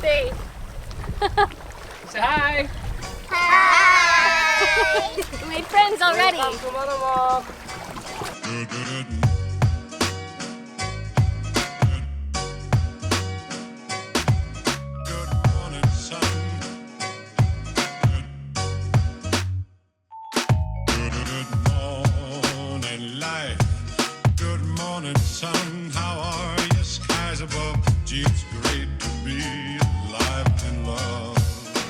Say hi. Hi! We made friends already. Welcome to Manamoc.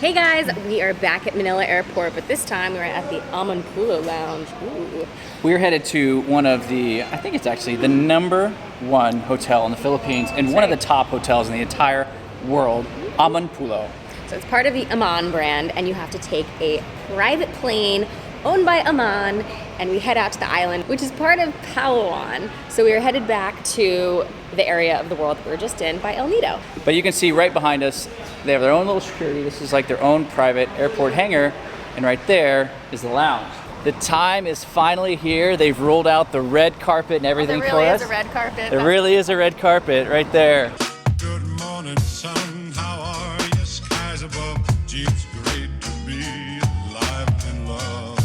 Hey guys, we are back at Manila Airport, but this time we're at the Amanpulo Lounge. Ooh. We're headed to one of the, I think it's actually the #1 hotel in the Philippines and one of the top hotels in the entire world, Amanpulo. So it's part of the Aman brand, and you have to take a private plane owned by Aman, and we head out to the island, which is part of Palawan. So we are headed back to the area of the world that we were just in by El Nido. But you can see right behind us, they have their own little security. This is like their own private airport hangar, and right there is the lounge. The time is finally here. They've rolled out the red carpet and everything for us. There really is a red carpet. There really is a red carpet right there. Good morning, sun. How are you? Skies above. Gee, it's great to be alive and love.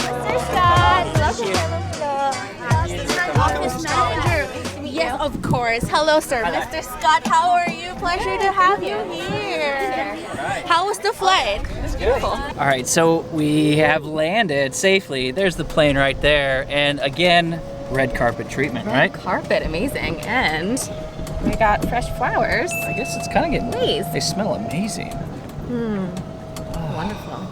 Mr. Scott, welcome to Amanpulo. Office manager. Yes, of course. Hello, sir. Mr. Scott, how are you? Pleasure to have you here. How was the flight? It's beautiful. All right, so we have landed safely. There's the plane right there. And again, red carpet treatment, right? Carpet, amazing. And we got fresh flowers. I guess it's kind of getting, Nice. they smell amazing. Wonderful.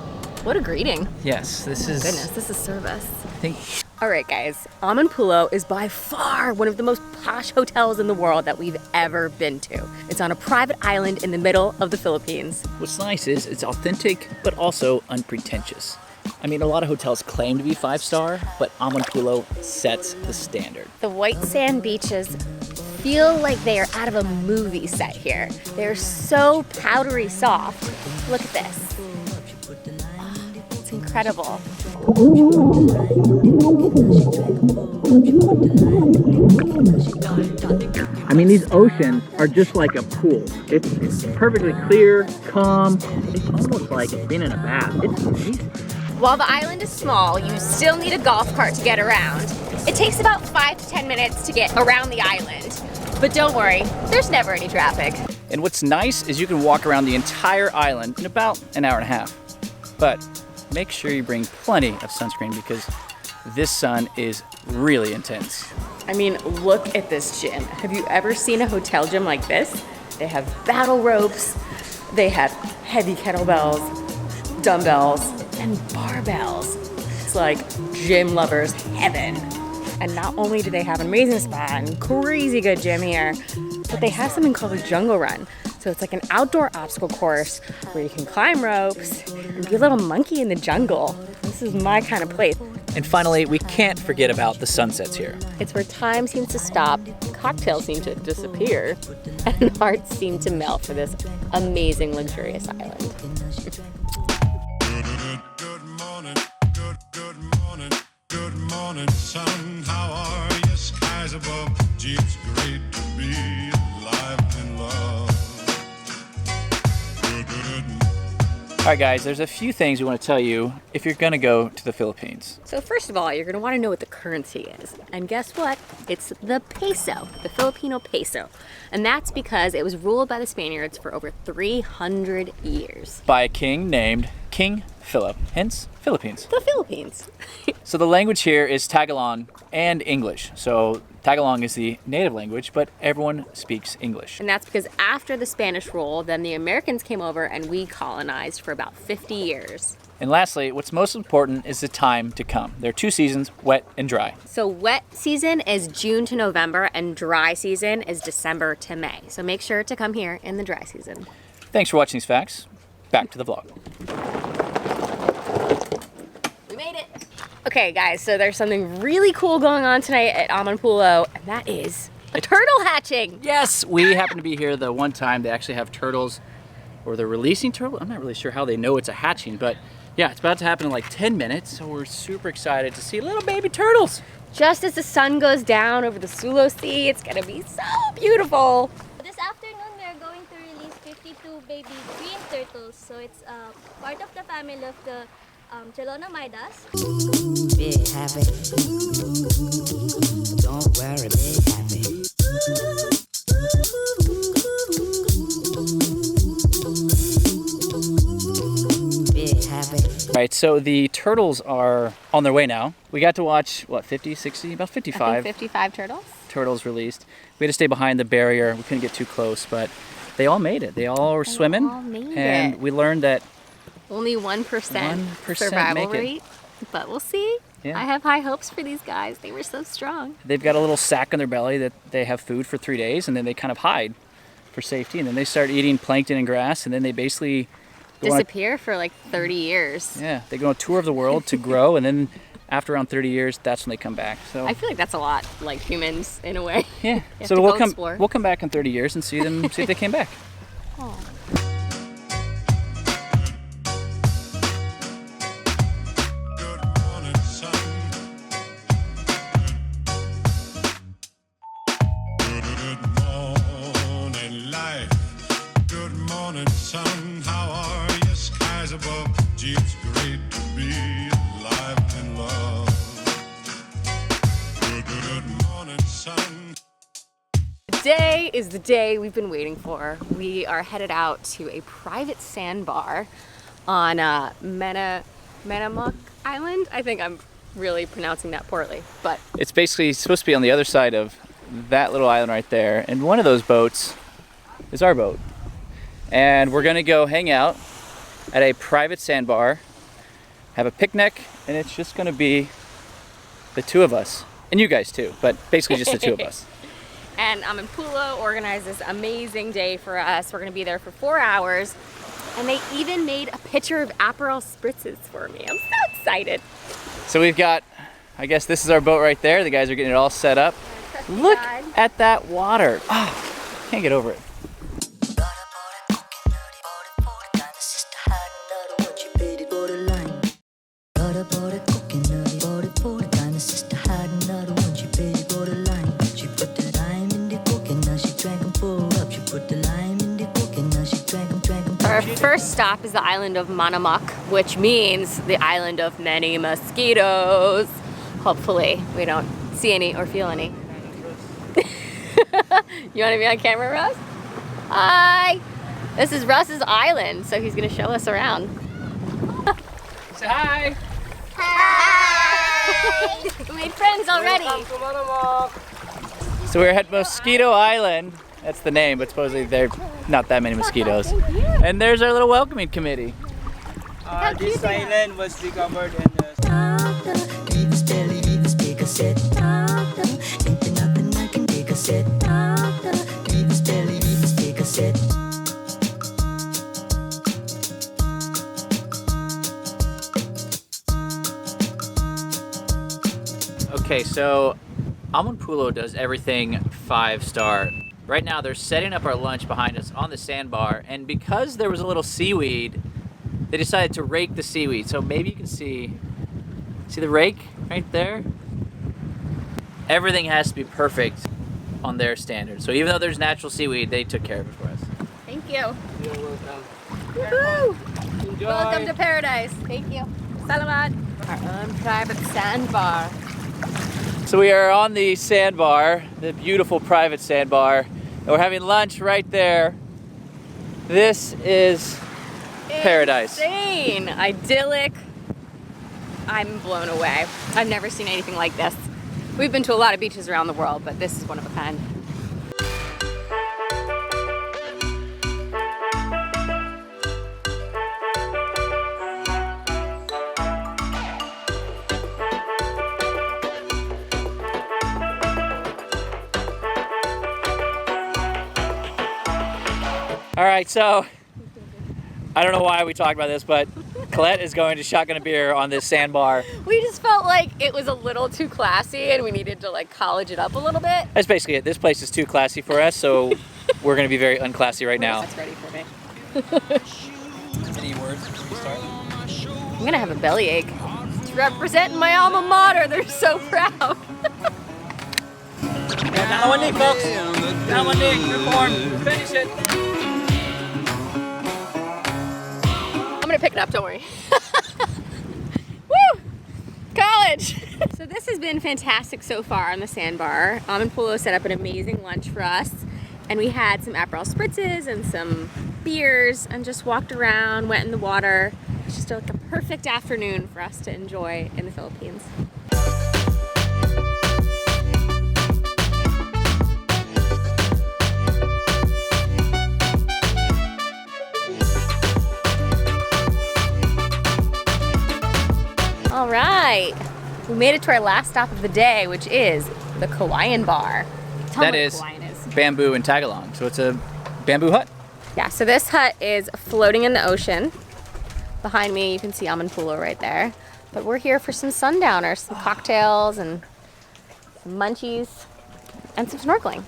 What a greeting. Yes, this is, Goodness, this is service. I think, All right, guys. Amanpulo is by far one of the most posh hotels in the world that we've ever been to. It's on a private island in the middle of the Philippines. what's nice is it's authentic, but also unpretentious. I mean, a lot of hotels claim to be 5-star, but Amanpulo sets the standard. The white sand beaches feel like they are out of a movie set here. They're so powdery soft. Look at this. Oh, it's incredible. I mean, these oceans are just like a pool. It's perfectly clear, calm. It's almost like being in a bath. It's amazing. While the island is small, you still need a golf cart to get around. It takes about 5 to 10 minutes to get around the island. But don't worry, there's never any traffic. And what's nice is you can walk around the entire island in about an hour and a half. But make sure you bring plenty of sunscreen because this sun is really intense. I mean, look at this gym. Have you ever seen a hotel gym like this? They have battle ropes, they have heavy kettlebells, dumbbells, and barbells. It's like gym lovers heaven. And not only do they have an amazing spa and crazy good gym here, but they have something called a jungle run. So it's like an outdoor obstacle course where you can climb ropes and be a little monkey in the jungle. This is my kind of place. And finally, we can't forget about the sunsets here. It's where time seems to stop, cocktails seem to disappear, and hearts seem to melt for this amazing, luxurious island. Good morning, good morning, sun. How are you? Skies above. Gee, it's great to be alive and love. All right, guys, there's a few things we want to tell you if you're going to go to the Philippines. So first of all, you're gonna wanna know what the currency is. And guess what? It's the peso, the Filipino peso. And that's because it was ruled by the Spaniards for over 300 years. By a king named King Philip, hence Philippines. The Philippines. So the language here is Tagalog and English. So Tagalog is the native language, but everyone speaks English. And that's because after the Spanish rule, then the Americans came over and we colonized for about 50 years. And lastly, what's most important is the time to come. There are 2 seasons, wet and dry. So wet season is June to November and dry season is December to May. So make sure to come here in the dry season. Thanks for watching these facts. Back to the vlog. We made it. Okay guys, so there's something really cool going on tonight at Amanpulo, and that is a turtle hatching. Yes, we happen to be here the one time they actually have turtles, or they're releasing turtles. I'm not really sure how they know it's a hatching, but Yeah, it's about to happen in like 10 minutes, so we're super excited to see little baby turtles. Just as the sun goes down over the Sulu Sea, it's gonna be so beautiful. This afternoon, we're going to release 52 baby green turtles. So it's part of the family of the Chelonomidas. Be happy. Don't worry, be happy. Be happy. All right, so the turtles are on their way now. We got to watch, what, 50, 60, about 55 55 turtles. turtles released. We had to stay behind the barrier. We couldn't get too close, but they all made it. They all were swimming. all made and it. we learned that Only 1% 1% survival make it. rate, but we'll see. Yeah. I have high hopes for these guys. They were so strong. they've got a little sack on their belly that they have food for 3 days, and then they kind of hide for safety, and then they start eating plankton and grass, and then they basically go on, Disappear for like 30 years. yeah, they go on a tour of the world to grow, and then after around 30 years, that's when they come back. So I feel like that's a lot like humans in a way. yeah, have so to we'll go come explore. we'll come back in 30 years and see them see if they came back. Good morning, sun. Good morning, life. Good morning, sun. How are you? Skies above. Gee, it's great to be alive and love. Good morning, sun. Today is the day we've been waiting for. We are headed out to a private sandbar on Manamoc Island. I think I'm really pronouncing that poorly, but It's basically supposed to be on the other side of that little island right there, and one of those boats is our boat. And we're gonna go hang out at a private sandbar, have a picnic, and it's just gonna be the two of us. And you guys too, but basically just the two of us. and Amanpulo organized this amazing day for us. We're gonna be there for 4 hours, and they even made a picture of Aperol spritzes for me. I'm so excited. So we've got, I guess this is our boat right there. The guys are getting it all set up. Look at that water. Ah, can't get over it. Our first stop is the island of Manamoc, which means the island of many mosquitos. Hopefully we don't see any or feel any. You want to be on camera, Russ? Hi! This is Russ's island, so he's going to show us around. Say hi. Hi! We made friends already. So we're at Mosquito Island. That's the name, but supposedly there are not that many mosquitoes. And there's our little welcoming committee. This island was discovered in the Okay, so Amanpulo does everything 5-star. Right now they're setting up our lunch behind us on the sandbar, and because there was a little seaweed, they decided to rake the seaweed. So maybe you can see the rake right there? Everything has to be perfect on their standards. So even though there's natural seaweed, they took care of it for us. Thank you. You're welcome. Woohoo! Enjoy. Welcome to paradise. Thank you. Salamat. Our own private sandbar. So we are on the sandbar, the beautiful private sandbar, and we're having lunch right there. This is paradise. Insane. Idyllic. I'm blown away. I've never seen anything like this. We've been to a lot of beaches around the world, but this is one of a kind. All right, so I don't know why we talked about this, but Colette is going to shotgun a beer on this sandbar. We just felt like it was a little too classy and we needed to like college it up a little bit. That's basically it. This place is too classy for us, so we're going to be very unclassy right now. That's ready for me. Any words before we start? I'm gonna have a bellyache. Representing my alma mater, they're so proud. Down one knee, folks. Down one knee. Good form. Finish it. I'm gonna pick it up, don't worry. Woo! College! So this has been fantastic so far on the sandbar. Amanpulo set up an amazing lunch for us, and we had some Aperol spritzes and some beers and just walked around, went in the water. It's just like a perfect afternoon for us to enjoy in the Philippines. All right, we made it to our last stop of the day, which is the CAUAYAN bar. Tell me That what is CAUAYAN is. bamboo in Tagalog. So it's a bamboo hut. Yeah, so this hut is floating in the ocean. Behind me, you can see Amanpulo right there. But we're here for some sundowners, some cocktails and some munchies and some snorkeling.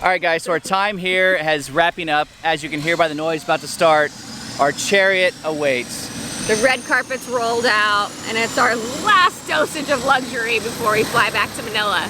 All right, guys, so our time here has wrapping up. As you can hear by the noise about to start, our chariot awaits. The red carpet's rolled out, and it's our last dosage of luxury before we fly back to Manila.